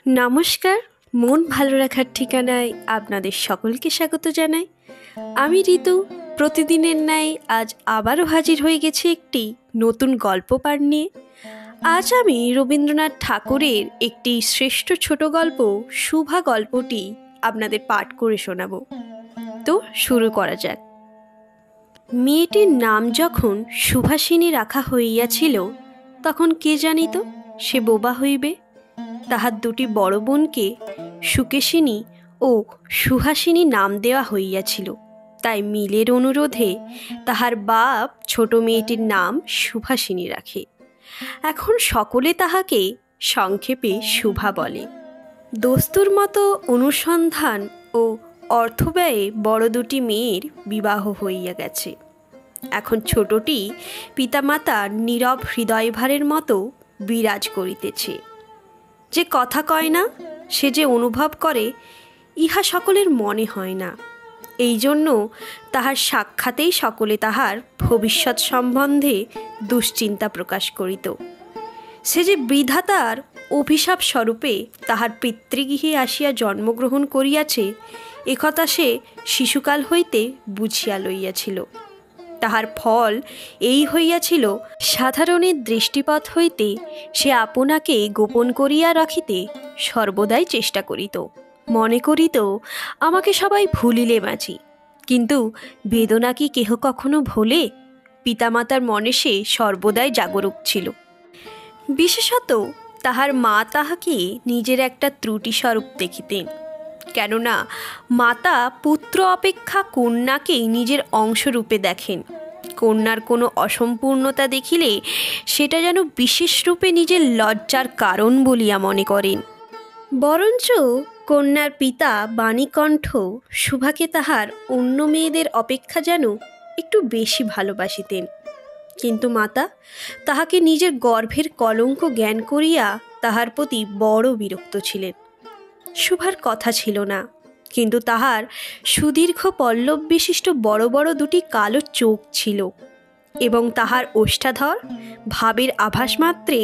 নমস্কার, মন ভালো রাখার ঠিকানায় আপনাদের সকলকে স্বাগত জানাই। আমি ঋতু। প্রতিদিনের ন্যায় আজ আবারও হাজির হয়ে গেছি একটি নতুন গল্প পাঠ নিয়ে। আজ আমি রবীন্দ্রনাথ ঠাকুরের একটি শ্রেষ্ঠ ছোট গল্প শুভা গল্পটি আপনাদের পাঠ করে শোনাব। তো শুরু করা যাক। মেয়েটির নাম যখন সুভাষিনী রাখা হইয়াছিল, তখন কে জানিত সে বোবা হইবে। তাহার দুটি বড় বোনকে সুকেশিনী ও সুহাসিনী নাম দেওয়া হইয়াছিল। তাই মিলের অনুরোধে তাহার বাপ ছোট মেয়েটির নাম সুভাষিনী রাখে। এখন সকলে তাহাকে সংক্ষেপে শুভা বলে। দস্তুর মতো অনুসন্ধান ও অর্থব্যয়ে বড় দুটি মেয়ের বিবাহ হইয়া গেছে। এখন ছোটটি পিতামাতার নীরব হৃদয়ভারের মতো বিরাজ করিতেছে। যে কথা কয় না, সে যে অনুভব করে, ইহা সকলের মনে হয় না। এই জন্য তাহার সাক্ষাতেই সকলে তাহার ভবিষ্যৎ সম্বন্ধে দুশ্চিন্তা প্রকাশ করিত। সে যে বিধাতার অভিশাপ স্বরূপে তাহার পিতৃগৃহে আসিয়া জন্মগ্রহণ করিয়াছে, একথা সে শিশুকাল হইতে বুঝিয়া লইয়াছিল। তাহার ফল এই হইয়াছিল, সাধারণের দৃষ্টিপথ হইতে সে আপনাকে গোপন করিয়া রাখিতে সর্বদাই চেষ্টা করিত। মনে করিত, আমাকে সবাই ভুলিলে বাঁচি। কিন্তু বেদনা কি কেহ কখনো ভোলে? পিতামাতার মনে সে সর্বদাই জাগরুক ছিল। বিশেষত তাহার মা তাহাকে নিজের একটা ত্রুটিস্বরূপ দেখিতেন। কেননা মাতা পুত্র অপেক্ষা কন্যাকেই নিজের অংশরূপে দেখেন। কন্যার কোনো অসম্পূর্ণতা দেখিলে সেটা যেন বিশেষ রূপে নিজের লজ্জার কারণ বলিয়া মনে করেন। বরঞ্চ কন্যার পিতা বাণীকণ্ঠ শুভাকে তাহার অন্য মেয়েদের অপেক্ষা যেন একটু বেশি ভালোবাসিতেন। কিন্তু মাতা তাহাকে নিজের গর্ভের কলঙ্ক জ্ঞান করিয়া তাহার প্রতি বড় বিরক্ত ছিলেন। শুভার কথা ছিল না, কিন্তু তাহার সুদীর্ঘ পল্লব বিশিষ্ট বড় বড় দুটি কালো চোখ ছিল এবং তাহার ওষ্ঠাধর ভাবের আভাস মাত্রে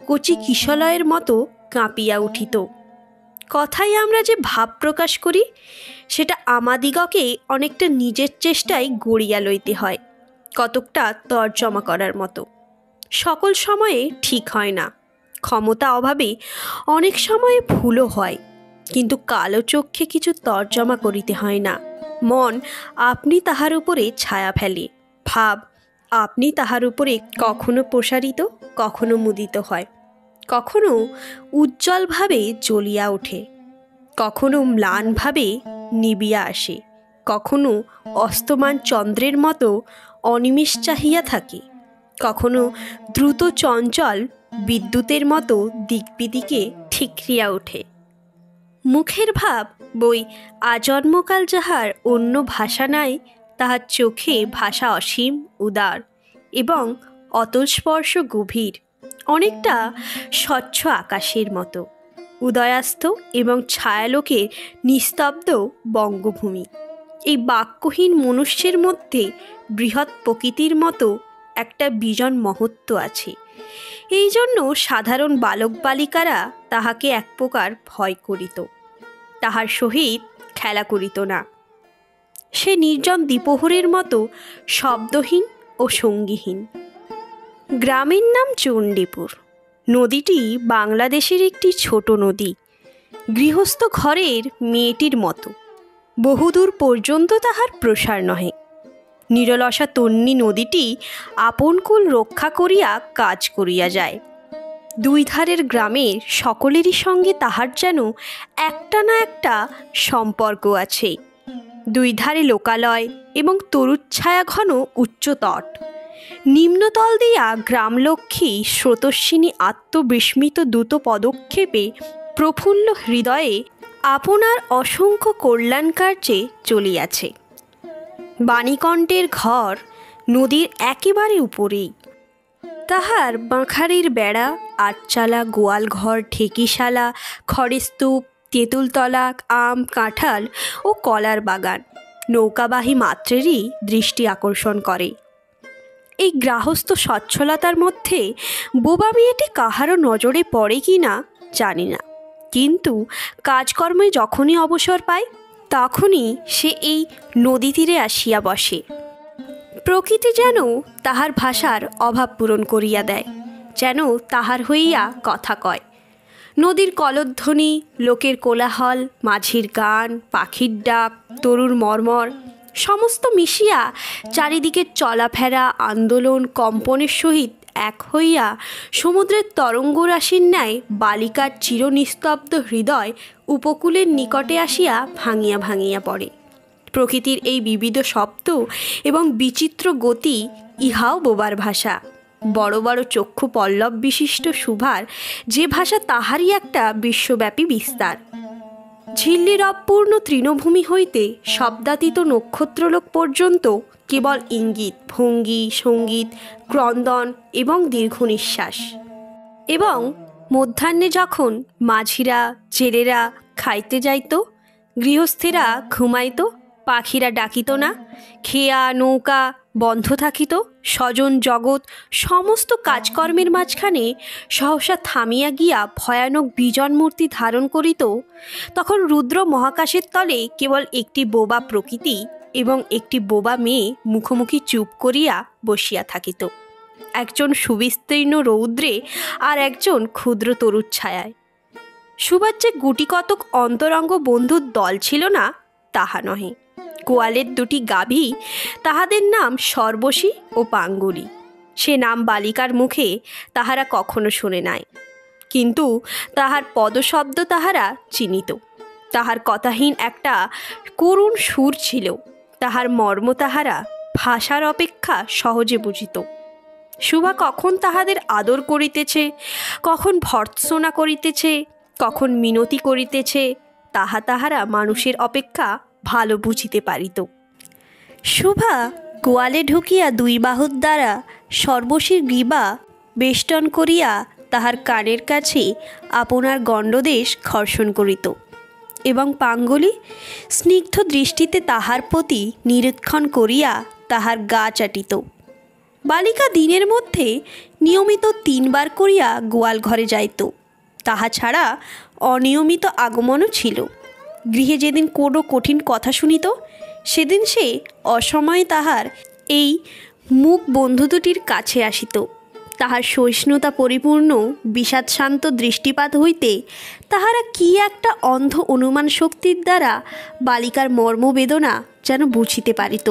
কচি কিশলয়ের মতো কাঁপিয়া উঠিত। কথায় আমরা যে ভাব প্রকাশ করি, সেটা আমাদিগকে অনেকটা নিজের চেষ্টায় গড়িয়া লইতে হয়, কতকটা তর্জমা করার মতো। সকল সময়ে ঠিক হয় না, ক্ষমতা অভাবে অনেক সময়ে ভুলও হয়। কিন্তু কালো চক্ষে কিছু তর্জমা করিতে হয় না। মন আপনি তাহার উপরে ছায়া ফেলে, ভাব আপনি তাহার উপরে কখনো প্রসারিত, কখনো মুদিত হয়, কখনো উজ্জ্বলভাবে জ্বলিয়া ওঠে, কখনো ম্লানভাবে নিবিয়া আসে, কখনো অস্তমান চন্দ্রের মতো অনিমেষ চাহিয়া থাকে, কখনো দ্রুত চঞ্চল বিদ্যুতের মতো দিকবিদিকে ঠিকরিয়া ওঠে। মুখের ভাব বই আজন্মকাল যাহার অন্য ভাষা নাই, তাহার চোখে ভাষা অসীম উদার এবং অতল স্পর্শ গভীর, অনেকটা স্বচ্ছ আকাশের মতো, উদয়াস্ত এবং ছায়ালোকে নিস্তব্ধ বঙ্গভূমি। এই বাক্যহীন মনুষ্যের মধ্যে বৃহৎ প্রকৃতির মতো একটা বিজন মহত্ব আছে। এই জন্য সাধারণ বালক বালিকারা তাহাকে এক প্রকার ভয় করিত, তাহার সহিত খেলা করিত না। সে নির্জন দ্বিপ্রহরের মতো শব্দহীন ও সঙ্গীহীন। গ্রামের নাম চণ্ডীপুর। নদীটি বাংলাদেশের একটি ছোট নদী, গৃহস্থ ঘরের মেয়েটির মতো। বহুদূর পর্যন্ত তাহার প্রসার নহে। নিরলসা তন্বী নদীটি আপন কুল রক্ষা করিয়া কাজ করিয়া যায়। দুই ধারের গ্রামের সকলেরই সঙ্গে তাহার যেন একটা না একটা সম্পর্ক আছে। দুই ধারে লোকালয় এবং তরুচ্ছায়া ঘন উচ্চতট। নিম্নতল দিয়া গ্রামলক্ষ্মী স্রোতস্বিনী আত্মবিস্মিত দ্রুত পদক্ষেপে প্রফুল্ল হৃদয়ে আপনার অসংখ্য কল্যাণ কার্যে চলিয়াছে। বাণীকণ্ঠের ঘর নদীর একেবারে উপরেই। তাহার বাঁখারির বেড়া, আটচালা, গোয়ালঘর, ঢেকিশালা, খড়ের স্তূপ, তেঁতুলতলা, আম, কাঁঠাল ও কলার বাগান নৌকাবাহী মাত্রেরই দৃষ্টি আকর্ষণ করে। এই গৃহস্থ সচ্ছলতার মধ্যে বোবা মেয়েটি কাহারও নজরে পড়ে কি না জানি না, কিন্তু কাজকর্মে যখনই অবসর পায় তখনই সে এই নদী তীরে আসিয়া বসে। প্রকৃতি যেন তাহার ভাষার অভাব পূরণ করিয়া দেয়, যেন তাহার হইয়া কথা কয়। নদীর কলধ্বনি, লোকের কোলাহল, মাঝির গান, পাখির ডাক, তরুর মর্মর সমস্ত মিশিয়া চারিদিকের চলাফেরা, আন্দোলন, কম্পনের সহিত এক হইয়া সমুদ্রের তরঙ্গরাশির ন্যায় বালিকার চিরনিস্তব্ধ হৃদয় উপকূলের নিকটে আসিয়া ভাঙিয়া ভাঙিয়া পড়ে। প্রকৃতির এই বিবিধ শব্দ এবং বিচিত্র গতি ইহাও বোবার ভাষা। বড় বড় চক্ষু পল্লব বিশিষ্ট সুভার যে ভাষা তাহারই একটা বিশ্বব্যাপী বিস্তার। ঝিল্লির অপূর্ণ তৃণভূমি হইতে শব্দাতীত নক্ষত্রলোক পর্যন্ত কেবল ইঙ্গিত, ভঙ্গি, সঙ্গীত, ক্রন্দন এবং দীর্ঘ নিঃশ্বাস। এবং মধ্যাহ্নে যখন মাঝিরা, জেলেরা খাইতে যাইত, গৃহস্থেরা ঘুমাইত, পাখিরা ডাকিত না, খেয়া নৌকা বন্ধ থাকিত, স্বজন জগৎ সমস্ত কাজকর্মের মাঝখানে সহসা থামিয়া গিয়া ভয়ানক বিজন মূর্তি ধারণ করিত, তখন রুদ্র মহাকাশের তলে কেবল একটি বোবা প্রকৃতি এবং একটি বোবা মেয়ে মুখোমুখি চুপ করিয়া বসিয়া থাকিত, একজন সুবিস্তীর্ণ রৌদ্রে আর একজন ক্ষুদ্র তরুর ছায়ায়। সুভার যে গুটি কতক অন্তরঙ্গ বন্ধুর দল ছিল না তাহা নহে। গোয়ালের দুটি গাভী, তাহাদের নাম সর্বশী ও পাঙ্গুলি। সে নাম বালিকার মুখে তাহারা কখনো শুনে নাই, কিন্তু তাহার পদশব্দ তাহারা চিনিত। তাহার কথাহীন একটা করুণ সুর ছিল, তাহার মর্ম তাহারা ভাষার অপেক্ষা সহজে বুঝিত। সুভা কখন তাহাদের আদর করিতেছে, কখন ভর্ৎসনা করিতেছে, কখন মিনতি করিতেছে, তাহা তাহারা মানুষের অপেক্ষা ভালো বুঝিতে পারিত। সুভা গোয়ালে ঢুকিয়া দুই বাহুর দ্বারা সর্বশীর গ্রীবা বেষ্টন করিয়া তাহার কানের কাছে আপনার গণ্ডদেশ ঘর্ষণ করিত এবং পাঙ্গুলি স্নিগ্ধ দৃষ্টিতে তাহার প্রতি নিরীক্ষণ করিয়া তাহার গা চাটিত। বালিকা দিনের মধ্যে নিয়মিত 3 বার করিয়া গোয়াল ঘরে যাইত। তাহা ছাড়া অনিয়মিত আগমনও ছিল। গৃহে যেদিন কোনো কঠিন কথা শুনিত, সেদিন সে অসময়ে তাহার এই মুখ বন্ধু দুটির কাছে আসিত। তাহার সহিষ্ণুতা পরিপূর্ণ বিষাদশান্ত দৃষ্টিপাত হইতে তাহারা কি একটা অন্ধ অনুমান শক্তির দ্বারা বালিকার মর্মবেদনা যেন বুঝিতে পারিত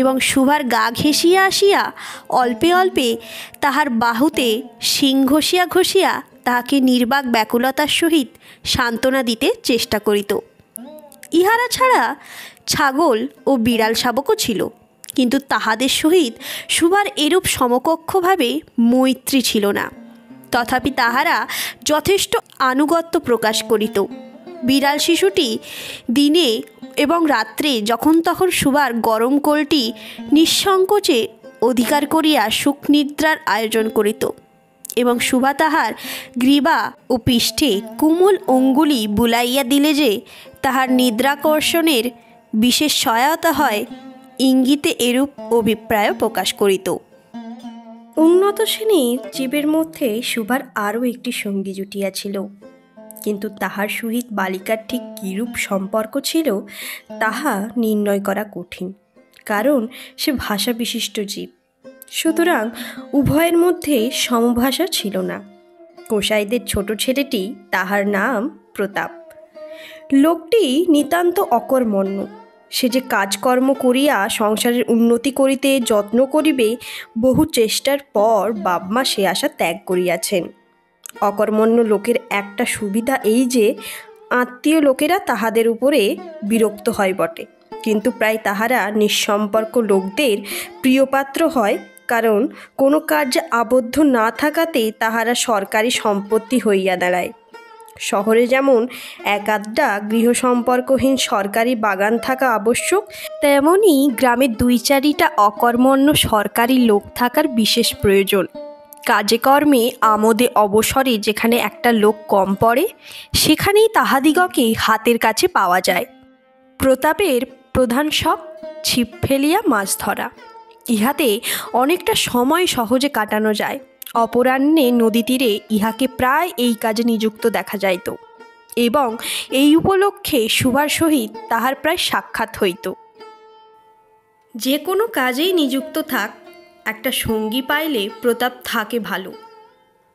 এবং সুভার গা ঘেঁষিয়া আসিয়া অল্পে অল্পে তাহার বাহুতে শিং ঘষিয়া ঘষিয়া তাহাকে নির্বাক ব্যাকুলতার সহিত সান্ত্বনা দিতে চেষ্টা করিত। ইহারা ছাড়া ছাগল ও বিড়াল শাবকও ছিল, কিন্তু তাহাদের সহিত সুভার এরূপ সমকক্ষভাবে মৈত্রী ছিল না। তথাপি তাহারা যথেষ্ট আনুগত্য প্রকাশ করিত। বিড়াল শিশুটি দিনে এবং রাত্রে যখন তখন সুভার গরম কোলটি নিঃসংকোচে অধিকার করিয়া সুখনিদ্রার আয়োজন করিত এবং সুভা তাহার গ্রীবা ও পৃষ্ঠে কুমল অঙ্গুলি বুলাইয়া দিলে যে তাহার নিদ্রাকর্ষণের বিশেষ সহায়তা হয়, ইঙ্গিতে এরূপ অভিপ্রায় প্রকাশ করিত। উন্নত শ্রেণীর জীবের মধ্যে সুভার আরও একটি সঙ্গী জুটিয়াছিল, কিন্তু তাহার সহিত বালিকার ঠিক কিরূপ সম্পর্ক ছিল তাহা নির্ণয় করা কঠিন, কারণ সে ভাষা বিশিষ্ট জীব। সুতরাং উভয়ের মধ্যে সমভাষা ছিল না। গোসাইদের ছোট ছেলেটি, তাহার নাম প্রতাপ। লোকটি নিতান্ত অকর্মণ্য। সে যে কাজকর্ম করিয়া সংসারের উন্নতি করিতে যত্ন করিবে, বহু চেষ্টার পর বাপমা সে আশা ত্যাগ করিয়াছেন। অকর্মণ্য লোকের একটা সুবিধা এই যে আত্মীয় লোকেরা তাহাদের উপরে বিরক্ত হয় বটে, কিন্তু প্রায় তাহারা নিঃসম্পর্ক লোকদের প্রিয়পাত্র হয়, কারণ কোনো কার্যে আবদ্ধ না থাকাতে তাহারা সরকারি সম্পত্তি হইয়া দাঁড়ায়। শহরে যেমন এক আধটা গৃহ সম্পর্কহীন সরকারি বাগান থাকা আবশ্যক, তেমনি গ্রামে 2-4টা অকর্মণ্য সরকারি লোক থাকার বিশেষ প্রয়োজন। কাজে কর্মে আমোদে অবসরে যেখানে একটা লোক কম পড়ে, সেখানেই তাহাদিগকে হাতের কাছে পাওয়া যায়। প্রতাপের প্রধান শখ ছিপ ফেলিয়া মাছ ধরা। ইহাতে অনেকটা সময় সহজে কাটানো যায়। অপরাহ্নে নদী তীরে ইহাকে প্রায় এই কাজে নিযুক্ত দেখা যাইত। এবং এই উপলক্ষে শুভার সহিত তাহার প্রায় সাক্ষাৎ হইত। যে কোনো কাজেই নিযুক্ত থাক, একটা সঙ্গী পাইলে প্রতাপ থাকে ভালো।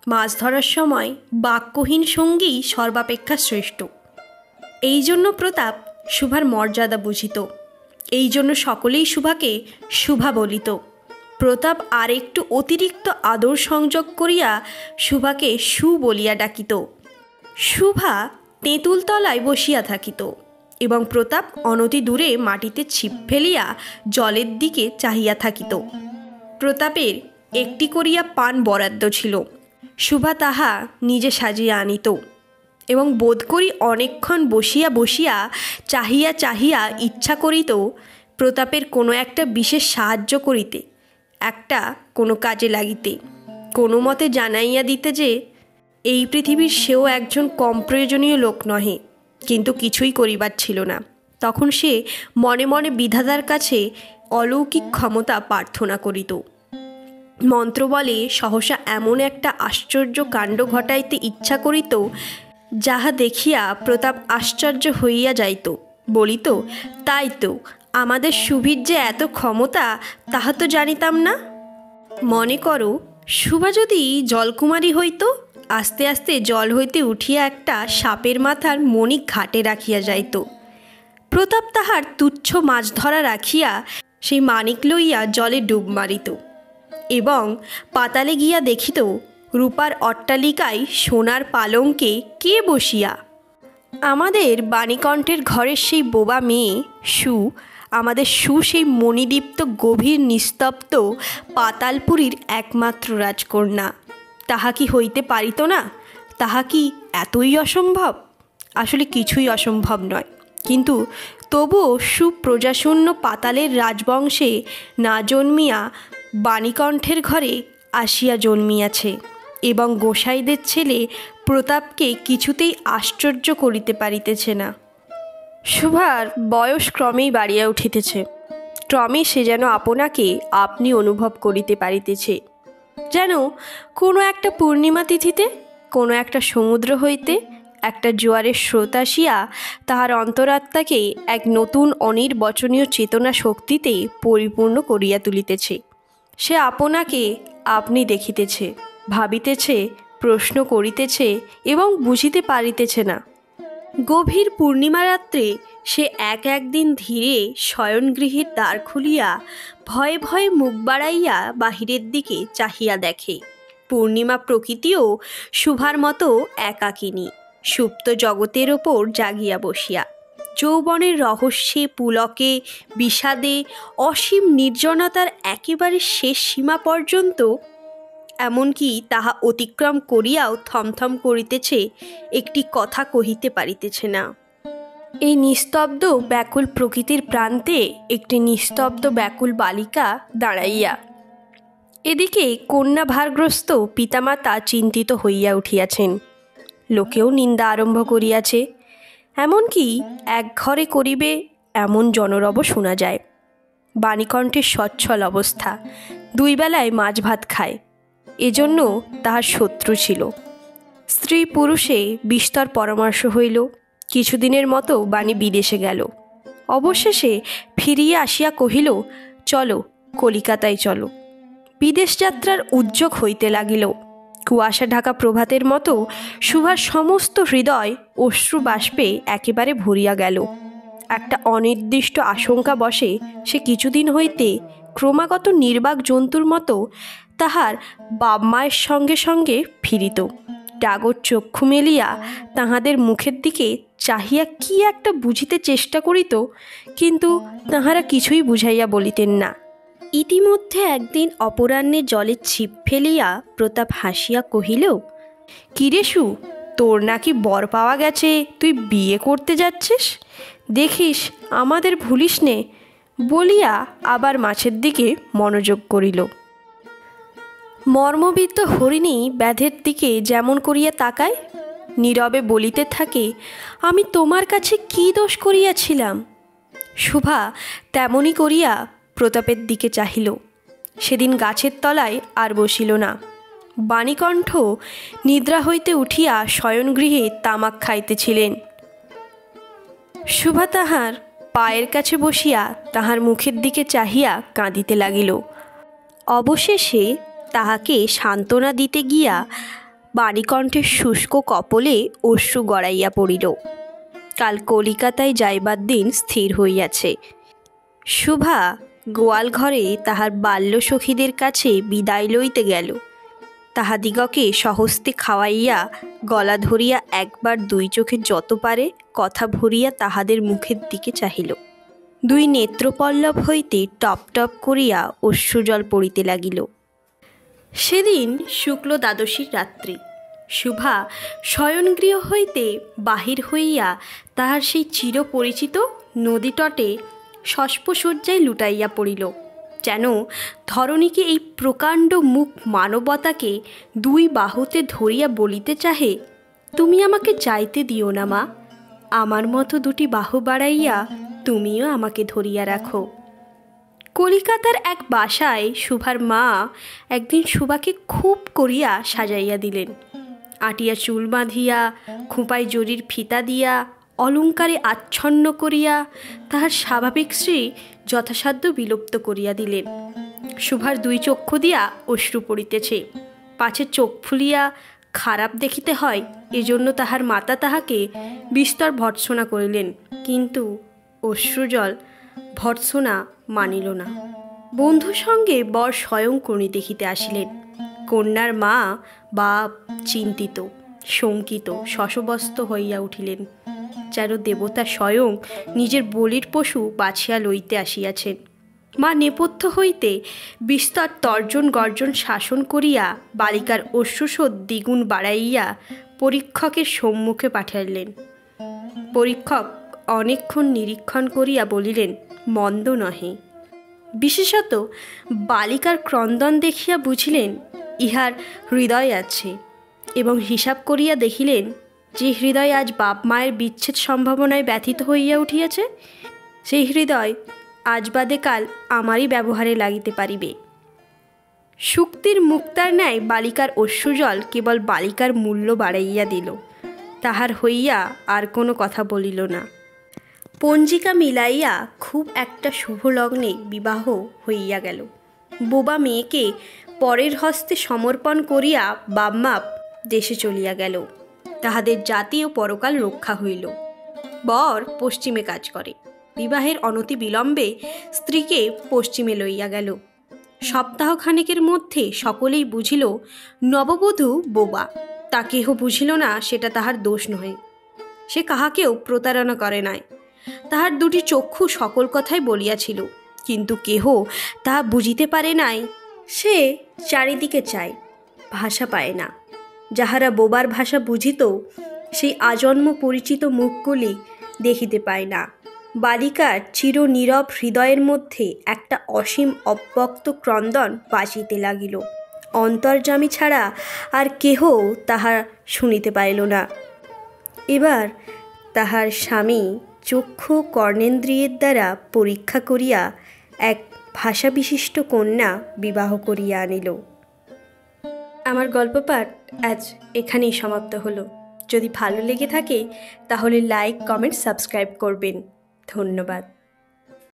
মাছ ধরার সময় বাক্যহীন সঙ্গী সর্বাপেক্ষা শ্রেষ্ঠ। এই জন্য প্রতাপ শুভার মর্যাদা বুঝিত, এই জন্য সকলেই শুভাকে শুভা বলিত। প্রতাপ আর একটু অতিরিক্ত আদর সংযোগ করিয়া শুভাকে সু বলিয়া ডাকিত। শুভা তেঁতুল তলায় বসিয়া থাকিত এবং প্রতাপ অনতি দূরে মাটিতে ছিপ ফেলিয়া জলের দিকে চাহিয়া থাকিত। প্রতাপের একটি করিয়া পান বরাদ্দ ছিল, শুভা তাহা নিজে সাজিয়া আনিত এবং বোধ করি অনেকক্ষণ বসিয়া বসিয়া চাহিয়া চাহিয়া ইচ্ছা করিত প্রতাপের কোনো একটা বিশেষ সাহায্য করিতে, একটা কোনো কাজে লাগিতে, কোনো মতে জানাইয়া দিতে যে এই পৃথিবীর সেও একজন কম প্রয়োজনীয় লোক নহে। কিন্তু কিছুই করিবার ছিল না। তখন সে মনে মনে বিধাতার কাছে অলৌকিক ক্ষমতা প্রার্থনা করিত। মন্ত্রবলে সহসা এমন একটা আশ্চর্য কাণ্ড ঘটাইতে ইচ্ছা করিত, যাহা দেখিয়া প্রতাপ আশ্চর্য হইয়া যাইত, বলিত, তাই তো, আমাদের শুভির যে এত ক্ষমতা তাহা তো জানিতাম না। মনে করো, শুভা যদি জলকুমারী হইত, আস্তে আস্তে জল হইতে উঠিয়া একটা সাপের মাথার মণি ঘাটে রাখিয়া যাইত। প্রতাপ তাহার তুচ্ছ মাছ ধরা রাখিয়া সেই মানিক লইয়া জলে ডুব মারিত এবং পাতালে গিয়া দেখিত রূপার অট্টালিকায় সোনার পালঙ্কে কে বসিয়া। আমাদের বাণীকণ্ঠের ঘরের সেই বোবা মেয়ে সু, আমাদের সু সেই মণিদীপ্ত গভীর নিস্তব্ধ পাতালপুরীর একমাত্র রাজকন্যা। তাহা কি হইতে পারিত না? তাহা কি এতই অসম্ভব? আসলে কিছুই অসম্ভব নয়, কিন্তু তবুও সুপ্রজাশূন্য পাতালের রাজবংশে না জন্মিয়া বাণীকণ্ঠের ঘরে আসিয়া জন্মিয়াছে এবং গোসাইদের ছেলে প্রতাপকে কিছুতেই আশ্চর্য করিতে পারিতেছে না। শুভার বয়স ক্রমেই বাড়িয়া উঠিতেছে। ক্রমে সে যেন আপনাকে আপনি অনুভব করিতে পারিতেছে, যেন কোনো একটা পূর্ণিমা তিথিতে কোনো একটা সমুদ্র হইতে একটা জোয়ারের স্রোত আসিয়া তাহার অন্তরাত্মাকে এক নতুন অনির্বচনীয় চেতনা শক্তিতে পরিপূর্ণ করিয়া তুলিতেছে। সে আপনাকে আপনি দেখিতেছে, ভাবিতেছে, প্রশ্ন করিতেছে এবং বুঝিতে পারিতেছে না। গভীর পূর্ণিমা রাত্রে সে একদিন ধীরে শয়নগৃহের দ্বার খুলিয়া ভয়ে ভয়ে মুখ বাড়াইয়া বাহিরের দিকে চাহিয়া দেখে। পূর্ণিমা প্রকৃতিও শুভার মতো একাকিনী, সুপ্ত জগতের ওপর জাগিয়া বসিয়া। যৌবনের রহস্যে, পুলকে, বিষাদে, অসীম নির্জনতার একেবারে শেষ সীমা পর্যন্ত, এমনকি তাহা অতিক্রম করিয়াও থমথম করিতেছে, একটি কথা কহিতে পারিতেছে না। এই নিস্তব্ধ ব্যাকুল প্রকৃতির প্রান্তে একটি নিস্তব্ধ ব্যাকুল বালিকা দাঁড়াইয়া। এদিকে কন্যা ভারগ্রস্ত পিতামাতা চিন্তিত হইয়া উঠিয়াছেন। লোকেও নিন্দা আরম্ভ করিয়াছে, এমনকি এক ঘরে করিবে এমন জনরব শোনা যায়। বাণীকণ্ঠের সচ্ছল অবস্থা, দুই বেলায় মাছ ভাত খায়, এজন্য তাহার শত্রু ছিল। স্ত্রী পুরুষে বিস্তর পরামর্শ হইল। কিছুদিনের মতো বাণী বিদেশে গেল। অবশেষে ফিরিয়া আসিয়া কহিল, চলো, কলিকাতায় চলো। বিদেশ যাত্রার উদ্যোগ হইতে লাগিল। কুয়াশা ঢাকা প্রভাতের মতো শুভার সমস্ত হৃদয় অশ্রু বাষ্পে একেবারে ভরিয়া গেল। একটা অনির্দিষ্ট আশঙ্কা বশে সে কিছুদিন হইতে ক্রমাগত নির্বাক জন্তুর মতো তাহার বাপ মায়ের সঙ্গে সঙ্গে ফিরিত। ডাগর চক্ষু মেলিয়া তাহাদের মুখের দিকে চাহিয়া কি একটা বুঝিতে চেষ্টা করিত, কিন্তু তাহারা কিছুই বুঝাইয়া বলিতেন না। ইতিমধ্যে একদিন অপরাহ্নে জলে ছিপ ফেলিয়া প্রতাপ হাসিয়া কহিল, কিরে সু, তোর নাকি বর পাওয়া গেছে, তুই বিয়ে করতে যাচ্ছিস, দেখিস আমাদের ভুলিস নে, বলিয়া আবার মাছের দিকে মনোযোগ করিল। মর্মবিদ্ধ হরিণী ব্যাধের দিকে যেমন করিয়া তাকায়, নীরবে বলিতে থাকে, আমি তোমার কাছে কি দোষ করিয়াছিলাম। শুভা তেমনি করিয়া প্রতাপের দিকে চাহিল। সেদিন গাছের তলায় আর বসিল না, বাণীকণ্ঠ নিদ্রা হইতে উঠিয়া শয়নগৃহে তামাক খাইতেছিলেন। শুভা তাহার পায়ের কাছে বসিয়া তাহার মুখের দিকে চাহিয়া কাঁদিতে লাগিল। অবশেষে তাহাকে সান্ত্বনা দিতে গিয়া বাণীকণ্ঠের শুষ্ক কপলে অশ্রু গড়াইয়া পড়িল। কাল কলিকাতায় যাইবার দিন স্থির হইয়াছে। শুভা গোয়াল ঘরে তাহার বাল্যসখীদের কাছে বিদায় লইতে গেল। তাহাদিগকে স্বহস্তে খাওয়াইয়া গলা ধরিয়া একবার দুই চোখে যত পারে কথা ভরিয়া তাহাদের মুখের দিকে চাহিল। দুই নেত্রপল্লব হইতে টপ টপ করিয়া অশ্রুজল পড়িতে লাগিল। সেদিন শুক্ল দ্বাদশীর রাত্রি। শুভা শয়নগৃহ হইতে বাহির হইয়া তাহার সেই চিরপরিচিত নদীতটে শস্পশয্যায় লুটাইয়া পড়িল। যেন ধরণীকে এই প্রকাণ্ড মুখ মানবতাকে দুই বাহুতে ধরিয়া বলিতে চাহে, তুমি আমাকে যাইতে দিও না মা, আমার মতো দুটি বাহু বাড়াইয়া তুমিও আমাকে ধরিয়া রাখো। কলিকাতার এক বাসায় শুভার মা একদিন শুভাকে খুব করিয়া সাজাইয়া দিলেন। আটিয়া চুল বাঁধিয়া, খোঁপায় জরির ফিতা দিয়া, অলঙ্কারে আচ্ছন্ন করিয়া তাহার স্বাভাবিক শ্রী যথাসাধ্য বিলুপ্ত করিয়া দিলেন। শুভার দুই চক্ষু দিয়া অশ্রু পড়িতেছে। পাছে চোখ ফুলিয়া খারাপ দেখিতে হয়, এজন্য তাহার মাতা তাহাকে বিস্তর ভর্ৎসনা করিলেন, কিন্তু অশ্রুজল ভর্ৎসনা মানিল না। বন্ধুর সঙ্গে বর স্বয়ং কর্ণী দেখিতে আসিলেন। কন্যার মা বাপ চিন্তিত, শঙ্কিত, শশব্যস্ত হইয়া উঠিলেন, যেন দেবতা স্বয়ং নিজের বলির পশু বাছিয়া লইতে আসিয়াছেন। মা নেপথ্য হইতে বিস্তর তর্জন গর্জন শাসন করিয়া বালিকার অশ্রুশোধ দ্বিগুণ বাড়াইয়া পরীক্ষকের সম্মুখে পাঠাইলেন। পরীক্ষক অনেকক্ষণ নিরীক্ষণ করিয়া বলিলেন, মন্দ নহে। বিশেষত বালিকার ক্রন্দন দেখিয়া বুঝিলেন ইহার হৃদয় আছে, এবং হিসাব করিয়া দেখিলেন যে হৃদয় আজ বাপ মায়ের বিচ্ছেদ সম্ভাবনায় ব্যথিত হইয়া উঠিয়াছে, সেই হৃদয় আজ বাদে কাল আমারই ব্যবহারে লাগিতে পারিবে। শুক্তির মুক্তার ন্যায় বালিকার অশ্রুজল কেবল বালিকার মূল্য বাড়াইয়া দিল। তাহার হইয়া আর কোনো কথা বলিল না। পঞ্জিকা মিলাইয়া খুব একটা শুভ লগ্নে বিবাহ হইয়া গেল। বোবা মেয়েকে পরের হস্তে সমর্পণ করিয়া বাপ-মাপ দেশে চলিয়া গেল। তাহাদের জাতি ও পরকাল রক্ষা হইল। বর পশ্চিমে কাজ করে। বিবাহের অনতি বিলম্বে স্ত্রীকে পশ্চিমে লইয়া গেল। সপ্তাহখানেকের মধ্যে সকলেই বুঝিল নববধূ বোবা। তা কেহ বুঝিল না সেটা তাহার দোষ নহে। সে কাহাকেও প্রতারণা করে নাই। তাহার দুটি চক্ষু সকল কথাই বলিয়াছিল, কিন্তু কেহ তাহা বুঝিতে পারে নাই। সে চারিদিকে চায়, ভাষা পায় না। যাহারা বোবার ভাষা বুঝিত, সেই আজন্ম পরিচিত মুখগুলি দেখিতে পায় না। বালিকার চির নীরব হৃদয়ের মধ্যে একটা অসীম অব্যক্ত ক্রন্দন বাজিতে লাগিল। অন্তর্যামী ছাড়া আর কেহ তাহা শুনিতে পাইল না। এবার তাহার স্বামী চক্ষু কর্ণেন্দ্রিয়ের দ্বারা পরীক্ষা করিয়া এক ভাষাবিশিষ্ট কন্যা বিবাহ করিয়া আনিল। আমার গল্প পাঠ আজ এখানেই সমাপ্ত হলো। যদি ভালো লেগে থাকে তাহলে লাইক, কমেন্ট, সাবস্ক্রাইব করবেন। ধন্যবাদ।